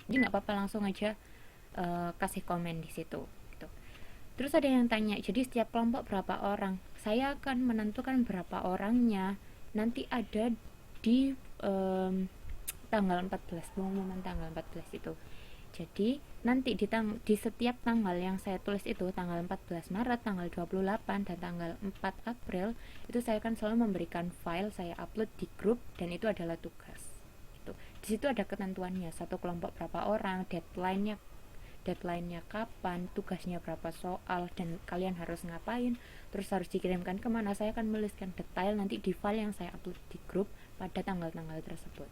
Jadi nggak apa-apa, langsung aja kasih komen di situ gitu. Terus ada yang tanya, jadi setiap kelompok berapa orang? Saya akan menentukan berapa orangnya nanti ada di tanggal 14, pengumuman tanggal 14 itu. Jadi nanti di setiap tanggal yang saya tulis itu, tanggal 14 Maret, tanggal 28 dan tanggal 4 April, itu saya akan selalu memberikan file, saya upload di grup, dan itu adalah tugas. Gitu. Di situ ada ketentuannya, satu kelompok berapa orang, deadline-nya kapan, tugasnya berapa soal, dan kalian harus ngapain, terus harus dikirimkan kemana. Saya akan menuliskan detail nanti di file yang saya upload di grup pada tanggal-tanggal tersebut.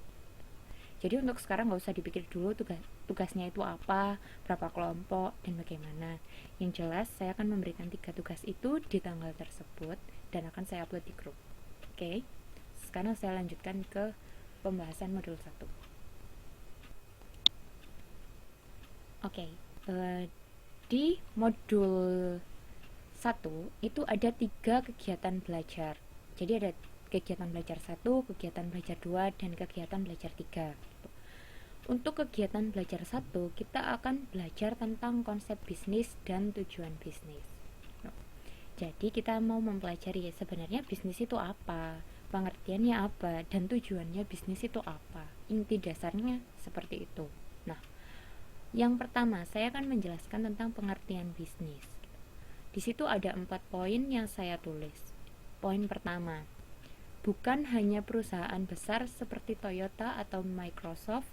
Jadi untuk sekarang nggak usah dipikir dulu tugasnya itu apa, berapa kelompok, dan bagaimana. Yang jelas saya akan memberikan 3 tugas itu di tanggal tersebut dan akan saya upload di grup. Oke, sekarang saya lanjutkan ke pembahasan modul 1. Oke, di modul 1 itu ada 3 kegiatan belajar. Jadi ada kegiatan belajar 1, kegiatan belajar 2, dan kegiatan belajar 3. Untuk kegiatan belajar 1, kita akan belajar tentang konsep bisnis dan tujuan bisnis. Jadi kita mau mempelajari sebenarnya bisnis itu apa, pengertiannya apa, dan tujuannya bisnis itu apa. Inti dasarnya seperti itu. Nah, yang pertama saya akan menjelaskan tentang pengertian bisnis. Di situ ada 4 poin yang saya tulis. Poin pertama, bukan hanya perusahaan besar seperti Toyota atau Microsoft,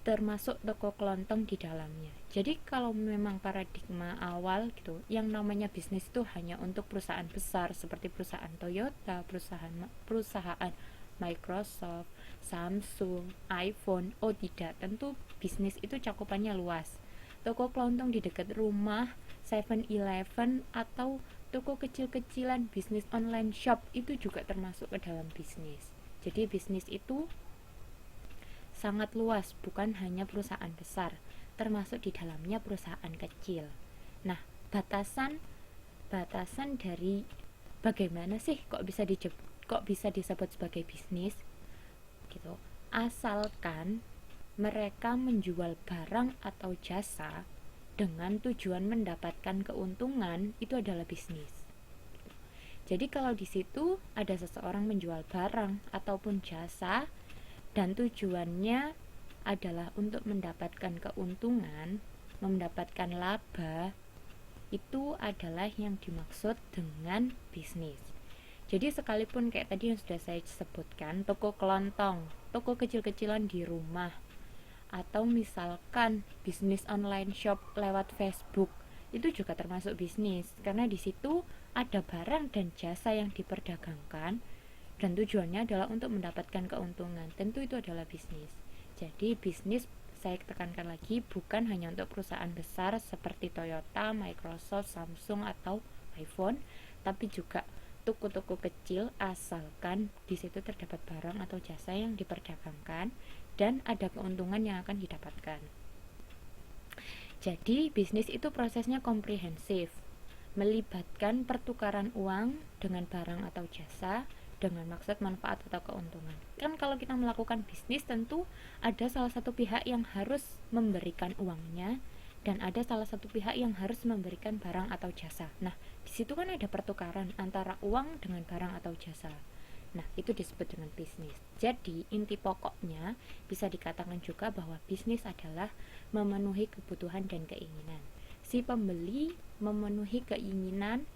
termasuk toko kelontong di dalamnya. Jadi kalau memang paradigma awal gitu, yang namanya bisnis itu hanya untuk perusahaan besar seperti perusahaan Toyota, perusahaan Microsoft, Samsung, iPhone, oh tidak, tentu bisnis itu cakupannya luas. Toko kelontong di dekat rumah, 7-Eleven, atau toko kecil-kecilan, bisnis online shop itu juga termasuk ke dalam bisnis. Jadi bisnis itu sangat luas, bukan hanya perusahaan besar, termasuk di dalamnya perusahaan kecil. Nah, batasan dari bagaimana sih kok bisa disebut sebagai bisnis gitu. Asalkan mereka menjual barang atau jasa dengan tujuan mendapatkan keuntungan, itu adalah bisnis. Jadi kalau di situ ada seseorang menjual barang ataupun jasa dan tujuannya adalah untuk mendapatkan keuntungan, mendapatkan laba, itu adalah yang dimaksud dengan bisnis. Jadi sekalipun kayak tadi yang sudah saya sebutkan, toko kelontong, toko kecil-kecilan di rumah, atau misalkan bisnis online shop lewat Facebook, itu juga termasuk bisnis karena di situ ada barang dan jasa yang diperdagangkan dan tujuannya adalah untuk mendapatkan keuntungan. Tentu itu adalah bisnis. Jadi bisnis, saya tekankan lagi, bukan hanya untuk perusahaan besar seperti Toyota, Microsoft, Samsung, atau iPhone, tapi juga toko-toko kecil asalkan di situ terdapat barang atau jasa yang diperdagangkan dan ada keuntungan yang akan didapatkan. Jadi bisnis itu prosesnya komprehensif, melibatkan pertukaran uang dengan barang atau jasa dengan maksud manfaat atau keuntungan. Kan kalau kita melakukan bisnis tentu ada salah satu pihak yang harus memberikan uangnya dan ada salah satu pihak yang harus memberikan barang atau jasa. Nah, di situ kan ada pertukaran antara uang dengan barang atau jasa. Nah, itu disebut dengan bisnis. Jadi, inti pokoknya bisa dikatakan juga bahwa bisnis adalah memenuhi kebutuhan dan keinginan. Si pembeli memenuhi keinginan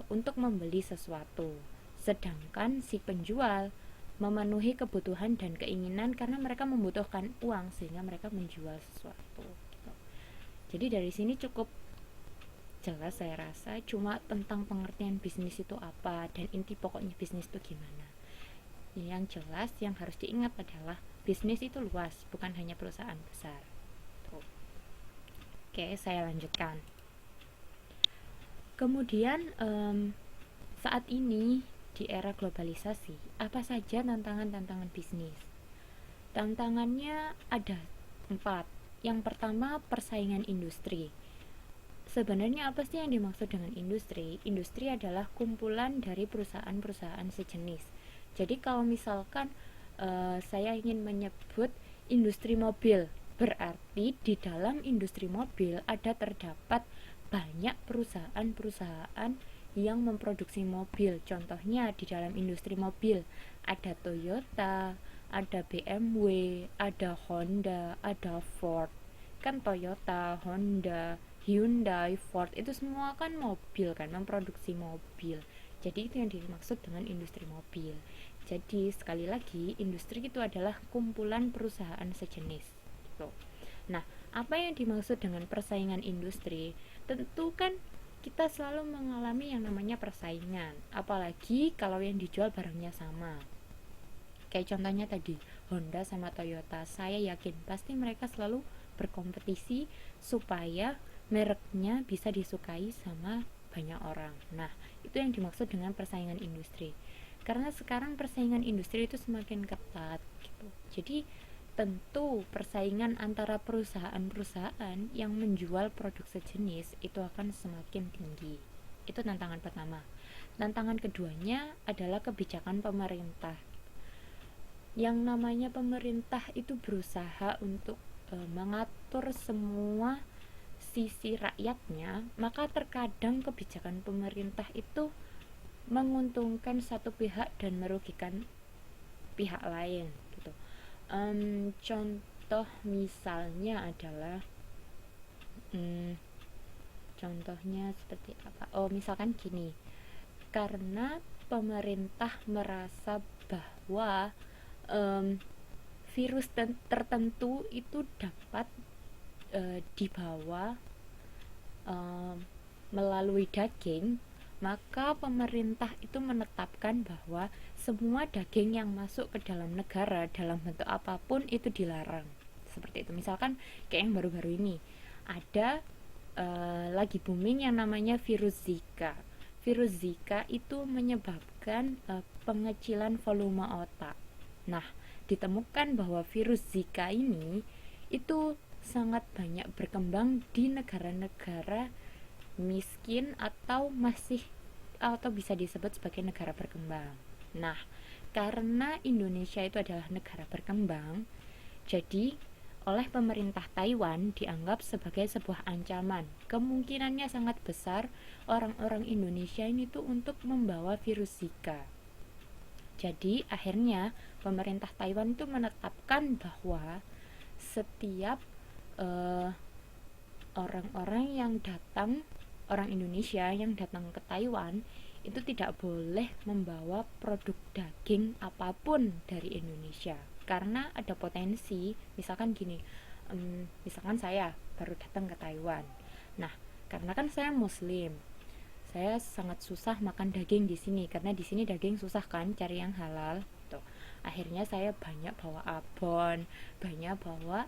untuk membeli sesuatu. Sedangkan si penjual memenuhi kebutuhan dan keinginan karena mereka membutuhkan uang sehingga mereka menjual sesuatu gitu. Jadi dari sini cukup jelas saya rasa, cuma tentang pengertian bisnis itu apa dan inti pokoknya bisnis itu gimana. Yang jelas yang harus diingat adalah bisnis itu luas, bukan hanya perusahaan besar. Tuh. Oke, saya lanjutkan. Kemudian saat ini di era globalisasi, apa saja tantangan-tantangan bisnis? Tantangannya ada 4. Yang pertama, persaingan industri. Sebenarnya apa sih yang dimaksud dengan industri? Industri adalah kumpulan dari perusahaan-perusahaan sejenis. Jadi kalau misalkan saya ingin menyebut industri mobil, Berarti di dalam industri mobil terdapat banyak perusahaan-perusahaan yang memproduksi mobil. Contohnya di dalam industri mobil ada Toyota, ada BMW, ada Honda, ada Ford. Kan Toyota, Honda, Hyundai, Ford itu semua kan mobil kan, memproduksi mobil. Jadi itu yang dimaksud dengan industri mobil. Jadi sekali lagi, industri itu adalah kumpulan perusahaan sejenis gitu. Nah, apa yang dimaksud dengan persaingan industri? Tentu kan kita selalu mengalami yang namanya persaingan, apalagi kalau yang dijual barangnya sama. Kayak contohnya tadi, Honda sama Toyota, saya yakin pasti mereka selalu berkompetisi supaya mereknya bisa disukai sama banyak orang. Nah, itu yang dimaksud dengan persaingan industri. Karena sekarang persaingan industri itu semakin ketat gitu. Jadi tentu persaingan antara perusahaan-perusahaan yang menjual produk sejenis itu akan semakin tinggi. Itu tantangan pertama. Tantangan keduanya adalah kebijakan pemerintah. Yang namanya pemerintah itu berusaha untuk mengatur semua sisi rakyatnya, maka terkadang kebijakan pemerintah itu menguntungkan satu pihak dan merugikan pihak lain gitu. Contoh misalnya adalah contohnya seperti apa? Oh, misalkan gini, karena pemerintah merasa bahwa virus tertentu itu dapat dibawa melalui daging, maka pemerintah itu menetapkan bahwa semua daging yang masuk ke dalam negara dalam bentuk apapun itu dilarang. Seperti itu. Misalkan kayak yang baru-baru ini ada lagi booming yang namanya virus Zika. Virus Zika itu menyebabkan pengecilan volume otak. Nah, ditemukan bahwa virus Zika ini itu sangat banyak berkembang di negara-negara miskin atau bisa disebut sebagai negara berkembang. Nah, karena Indonesia itu adalah negara berkembang, jadi oleh pemerintah Taiwan dianggap sebagai sebuah ancaman. Kemungkinannya sangat besar orang-orang Indonesia ini tuh untuk membawa virus Zika. Jadi akhirnya pemerintah Taiwan itu menetapkan bahwa setiap orang-orang yang datang, orang Indonesia yang datang ke Taiwan itu tidak boleh membawa produk daging apapun dari Indonesia, karena ada potensi. Misalkan gini, misalkan saya baru datang ke Taiwan, nah karena kan saya Muslim, saya sangat susah makan daging di sini karena di sini daging susah kan cari yang halal tuh. Akhirnya saya banyak bawa abon, banyak bawa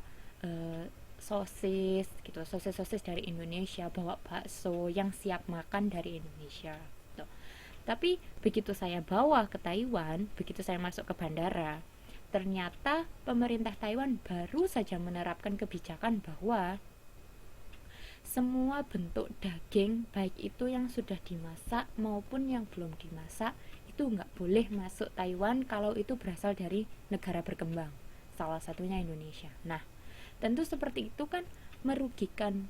sosis gitu, sosis dari Indonesia, bawa bakso yang siap makan dari Indonesia tuh. Tapi begitu saya bawa ke Taiwan, begitu saya masuk ke bandara, ternyata pemerintah Taiwan baru saja menerapkan kebijakan bahwa semua bentuk daging, baik itu yang sudah dimasak maupun yang belum dimasak, itu nggak boleh masuk Taiwan kalau itu berasal dari negara berkembang, salah satunya Indonesia. Nah, tentu seperti itu kan merugikan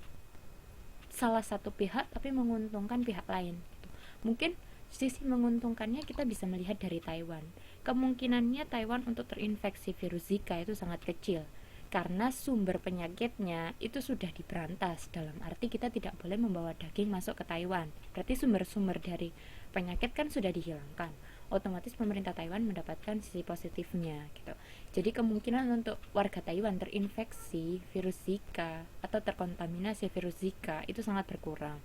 salah satu pihak tapi menguntungkan pihak lain gitu. Mungkin sisi menguntungkannya kita bisa melihat dari Taiwan. Kemungkinannya Taiwan untuk terinfeksi virus Zika itu sangat kecil, karena sumber penyakitnya itu sudah diberantas. Dalam arti kita tidak boleh membawa daging masuk ke Taiwan, berarti sumber-sumber dari penyakit kan sudah dihilangkan. Otomatis pemerintah Taiwan mendapatkan sisi positifnya gitu. Jadi kemungkinan untuk warga Taiwan terinfeksi virus Zika atau terkontaminasi virus Zika itu sangat berkurang.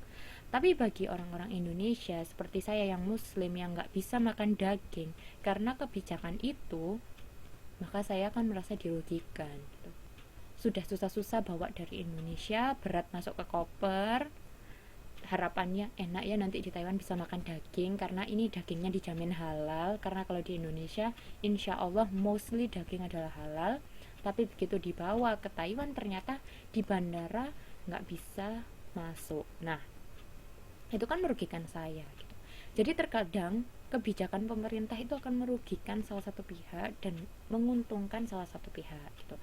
Tapi bagi orang-orang Indonesia seperti saya yang Muslim yang nggak bisa makan daging karena kebijakan itu, maka saya akan merasa dirugikan gitu. Sudah susah-susah bawa dari Indonesia, berat masuk ke koper, harapannya enak ya nanti di Taiwan bisa makan daging karena ini dagingnya dijamin halal. Karena kalau di Indonesia insya Allah mostly daging adalah halal, tapi begitu dibawa ke Taiwan ternyata di bandara nggak bisa masuk. Nah, itu kan merugikan saya gitu. Jadi terkadang kebijakan pemerintah itu akan merugikan salah satu pihak dan menguntungkan salah satu pihak gitu.